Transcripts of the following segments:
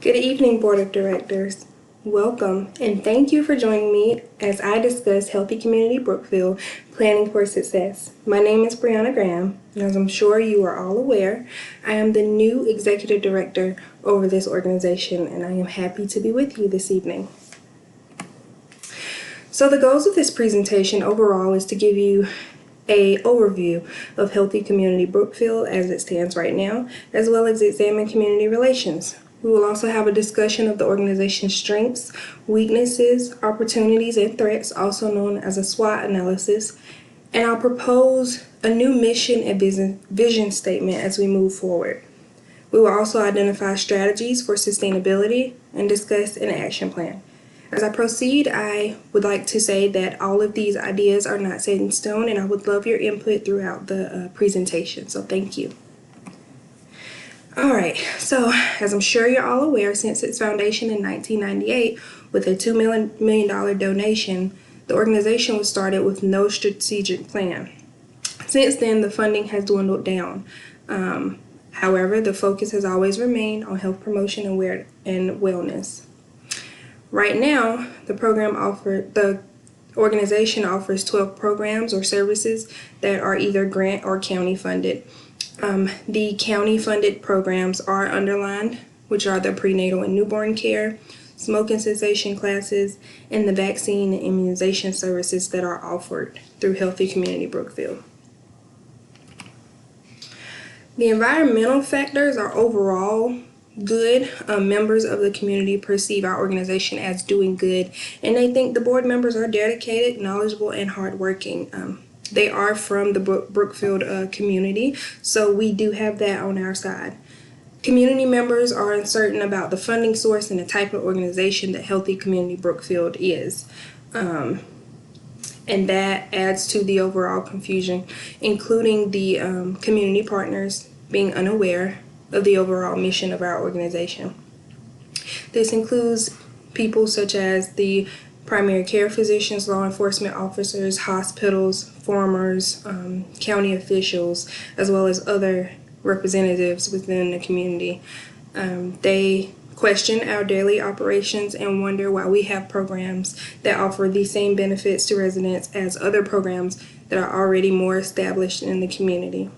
Good evening, Board of Directors. Welcome, and thank you for joining me as I discuss Healthy Community Brookfield Planning for Success. My name is Brianna Graham, and as I'm sure you are all aware, I am the new Executive Director over this organization, and I am happy to be with you this evening. So the goals of this presentation overall is to give you an overview of Healthy Community Brookfield as it stands right now, as well as examine community relations. We will also have a discussion of the organization's strengths, weaknesses, opportunities, and threats, also known as a SWOT analysis, and I'll propose a new mission and vision statement as we move forward. We will also identify strategies for sustainability and discuss an action plan. As I proceed, I would like to say that all of these ideas are not set in stone, and I would love your input throughout the presentation, so thank you. All right, so as I'm sure you're all aware, since its foundation in 1998 with a $2 million donation, the organization was started with no strategic plan. Since then, the funding has dwindled down. However, the focus has always remained on health promotion and wellness. Right now, the organization offers 12 programs or services that are either grant or county funded. The county funded programs are underlined, which are the prenatal and newborn care, smoking cessation classes, and the vaccine and immunization services that are offered through Healthy Community Brookfield. The environmental factors are overall good. Members of the community perceive our organization as doing good, and they think the board members are dedicated, knowledgeable, and hardworking. They are from the Brookfield community, so we do have that on our side. Community members are uncertain about the funding source and the type of organization that Healthy Community Brookfield is. And that adds to the overall confusion, including the community partners being unaware of the overall mission of our organization. This includes people such as the primary care physicians, law enforcement officers, hospitals, farmers, county officials, as well as other representatives within the community. They question our daily operations and wonder why we have programs that offer the same benefits to residents as other programs that are already more established in the community.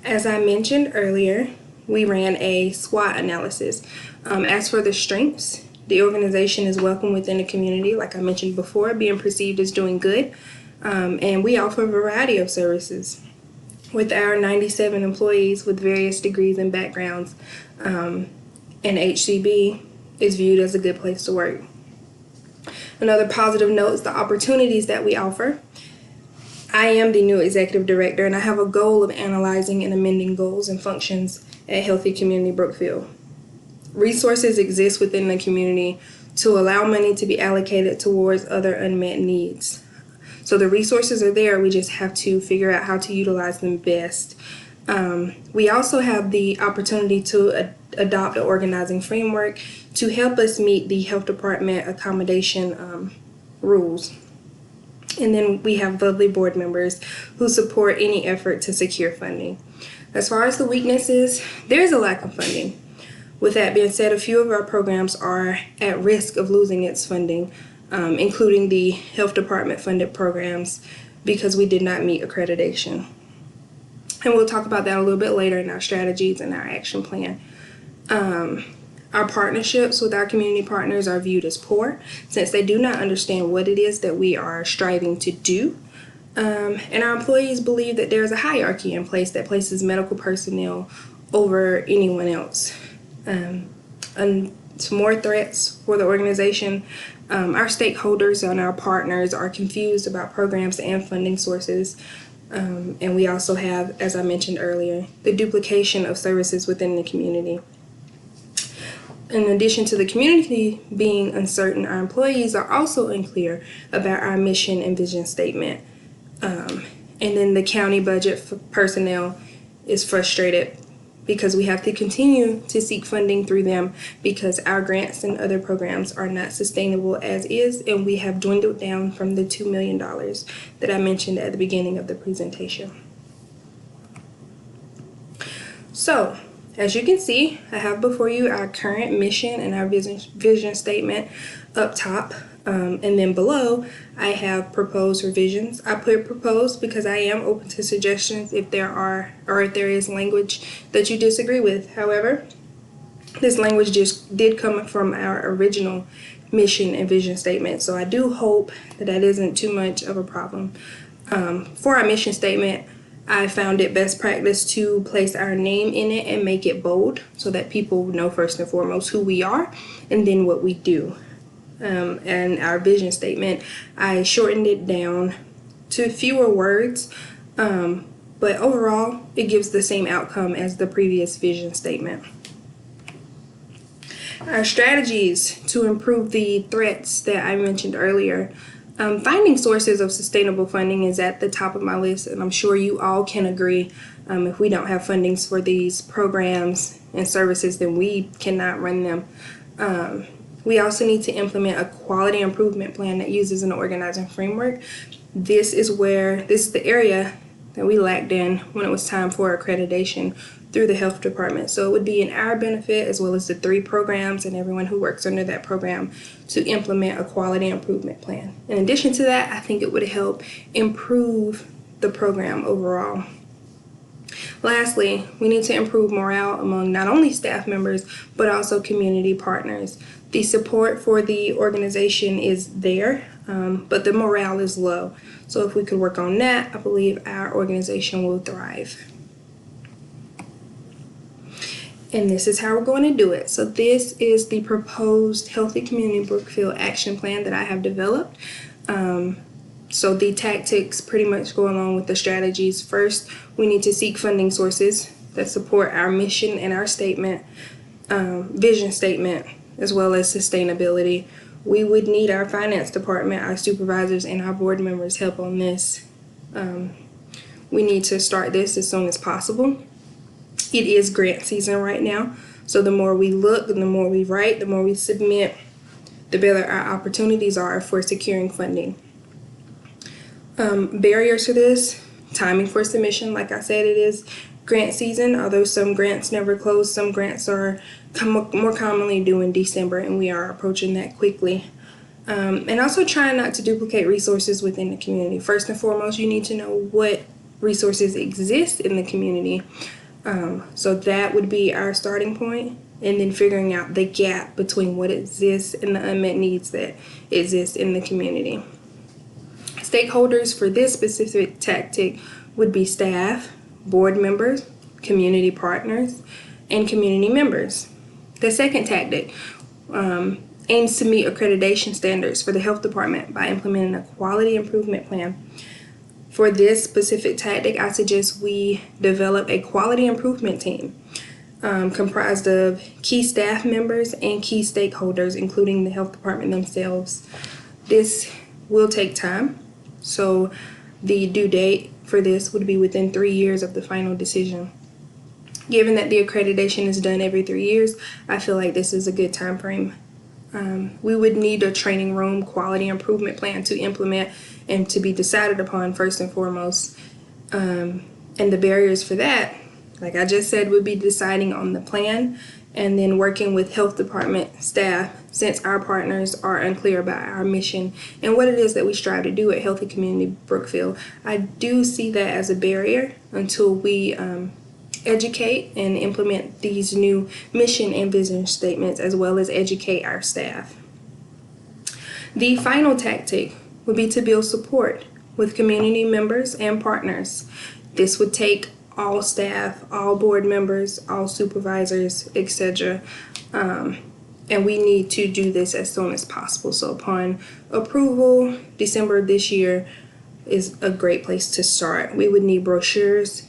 As I mentioned earlier, we ran a SWOT analysis. As for the strengths, the organization is welcome within the community, like I mentioned before, being perceived as doing good. And we offer a variety of services. With our 97 employees with various degrees and backgrounds, and HCB is viewed as a good place to work. Another positive note is the opportunities that we offer. I am the new executive director, and I have a goal of analyzing and amending goals and functions at Healthy Community Brookfield. Resources exist within the community to allow money to be allocated towards other unmet needs. So the resources are there, we just have to figure out how to utilize them best. We also have the opportunity to adopt an organizing framework to help us meet the health department accommodation rules. And then we have lovely board members who support any effort to secure funding. As far as the weaknesses, there is a lack of funding. With that being said, a few of our programs are at risk of losing its funding, including the health department funded programs, because we did not meet accreditation. And we'll talk about that a little bit later in our strategies and our action plan. Our partnerships with our community partners are viewed as poor, since they do not understand what it is that we are striving to do. And our employees believe that there's a hierarchy in place that places medical personnel over anyone else. And some more threats for the organization. Our stakeholders and our partners are confused about programs and funding sources. And we also have, as I mentioned earlier, the duplication of services within the community. In addition to the community being uncertain, our employees are also unclear about our mission and vision statement. And then the county budget for personnel is frustrated because we have to continue to seek funding through them because our grants and other programs are not sustainable as is, and we have dwindled down from the $2 million that I mentioned at the beginning of the presentation. So, as you can see, I have before you our current mission and our vision statement up top. And then below, I have proposed revisions. I put proposed because I am open to suggestions if there are, or if there is language that you disagree with. However, this language just did come from our original mission and vision statement. So I do hope that that isn't too much of a problem. For our mission statement, I found it best practice to place our name in it and make it bold so that people know first and foremost who we are and then what we do. And our vision statement, I shortened it down to fewer words, but overall it gives the same outcome as the previous vision statement. Our strategies to improve the threats that I mentioned earlier. Finding sources of sustainable funding is at the top of my list, and I'm sure you all can agree. If we don't have fundings for these programs and services, then we cannot run them. We also need to implement a quality improvement plan that uses an organizing framework. This is the area that we lacked in when it was time for accreditation through the health department. So it would be in our benefit, as well as the 3 programs and everyone who works under that program, to implement a quality improvement plan. In addition to that, I think it would help improve the program overall. Lastly, we need to improve morale among not only staff members, but also community partners. The support for the organization is there, but the morale is low. So if we could work on that, I believe our organization will thrive. And this is how we're going to do it. So this is the proposed Healthy Community Brookfield action plan that I have developed. So the tactics pretty much go along with the strategies. First, we need to seek funding sources that support our mission and our statement, vision statement, as well as sustainability. We would need our finance department, our supervisors, and our board members' help on this. We need to start this as soon as possible. It is grant season right now, so the more we look, the more we write, the more we submit, the better our opportunities are for securing funding. Barriers to this: timing for submission. Like I said, it is grant season. Although some grants never close, some grants are more commonly due in December, and we are approaching that quickly. And also trying not to duplicate resources within the community. First and foremost, you need to know what resources exist in the community. So that would be our starting point, and then figuring out the gap between what exists and the unmet needs that exist in the community. Stakeholders for this specific tactic would be staff, board members, community partners, and community members. The second tactic aims to meet accreditation standards for the health department by implementing a quality improvement plan. For this specific tactic, I suggest we develop a quality improvement team comprised of key staff members and key stakeholders, including the health department themselves. This will take time, so the due date for this would be within 3 years of the final decision. Given that the accreditation is done every 3 years, I feel like this is a good time frame. We would need a training room quality improvement plan to implement and to be decided upon first and foremost. And the barriers for that, like I just said, would be deciding on the plan and then working with health department staff, since our partners are unclear about our mission and what it is that we strive to do at Healthy Community Brookfield. I do see that as a barrier until we educate and implement these new mission and vision statements, as well as educate our staff. The final tactic would be to build support with community members and partners. This would take all staff, all board members, all supervisors, etc. And we need to do this as soon as possible. So upon approval, December of this year is a great place to start. We would need brochures,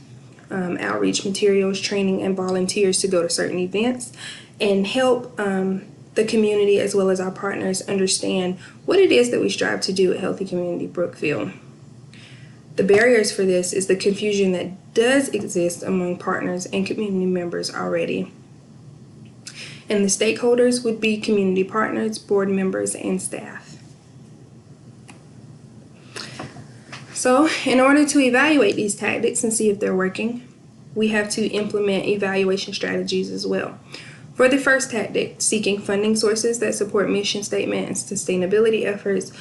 outreach materials, training, and volunteers to go to certain events and help the community as well as our partners understand what it is that we strive to do at Healthy Community Brookfield. The barriers for this is the confusion that does exist among partners and community members already. And the stakeholders would be community partners, board members, and staff. So in order to evaluate these tactics and see if they're working, we have to implement evaluation strategies as well. For the first tactic, seeking funding sources that support mission statement and sustainability efforts,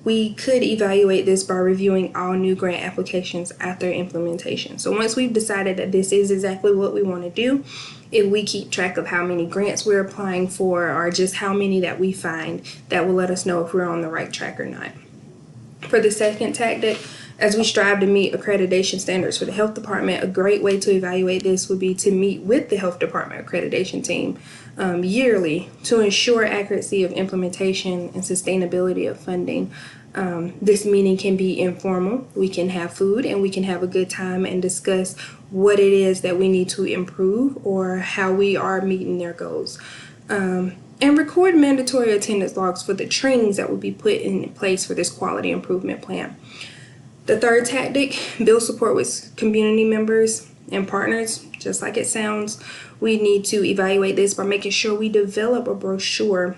we could evaluate this by reviewing all new grant applications after implementation. So once we've decided that this is exactly what we want to do, if we keep track of how many grants we're applying for or just how many that we find, that will let us know if we're on the right track or not. For the second tactic, as we strive to meet accreditation standards for the health department, a great way to evaluate this would be to meet with the health department accreditation team yearly to ensure accuracy of implementation and sustainability of funding. This meeting can be informal. We can have food and we can have a good time and discuss what it is that we need to improve or how we are meeting their goals. And record mandatory attendance logs for the trainings that will be put in place for this quality improvement plan. The third tactic, build support with community members and partners. Just like it sounds, we need to evaluate this by making sure we develop a brochure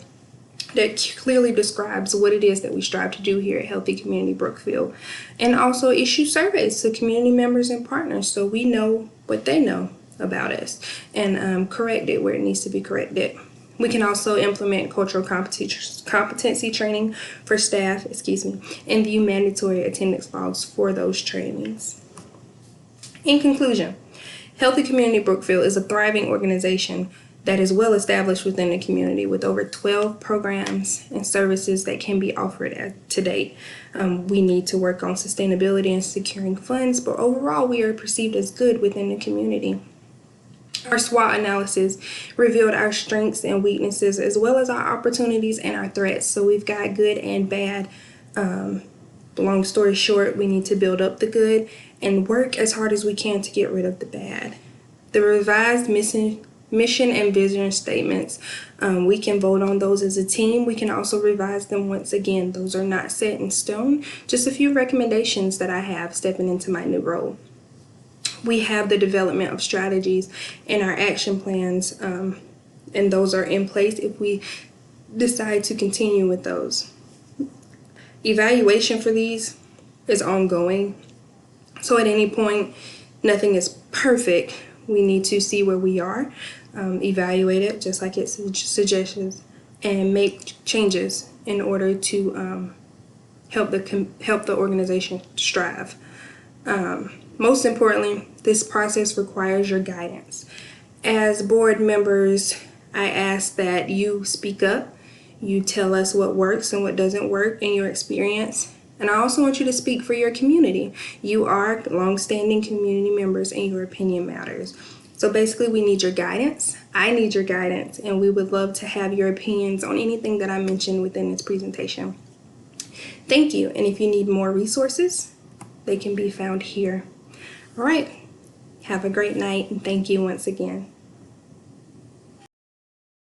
that clearly describes what it is that we strive to do here at Healthy Community Brookfield, and also issue surveys to community members and partners so we know what they know about us and correct it where it needs to be corrected. We can also implement cultural competency training for staff, and view mandatory attendance logs for those trainings. In conclusion, Healthy Community Brookfield is a thriving organization that is well established within the community with over 12 programs and services that can be offered to date. We need to work on sustainability and securing funds, but overall we are perceived as good within the community. Our SWOT analysis revealed our strengths and weaknesses as well as our opportunities and our threats. So we've got good and bad. Long story short, we need to build up the good and work as hard as we can to get rid of the bad. The revised mission and vision statements, we can vote on those as a team. We can also revise them once again. Those are not set in stone. Just a few recommendations that I have stepping into my new role. We have the development of strategies and our action plans, and those are in place if we decide to continue with those. Evaluation for these is ongoing. So at any point, nothing is perfect. We need to see where we are, evaluate it just like it suggests, and make changes in order to help the organization strive. Most importantly, this process requires your guidance. As board members, I ask that you speak up. You tell us what works and what doesn't work in your experience. And I also want you to speak for your community. You are longstanding community members and your opinion matters. So basically, we need your guidance. I need your guidance, and we would love to have your opinions on anything that I mentioned within this presentation. Thank you. And if you need more resources, they can be found here. All right. Have a great night, and thank you once again.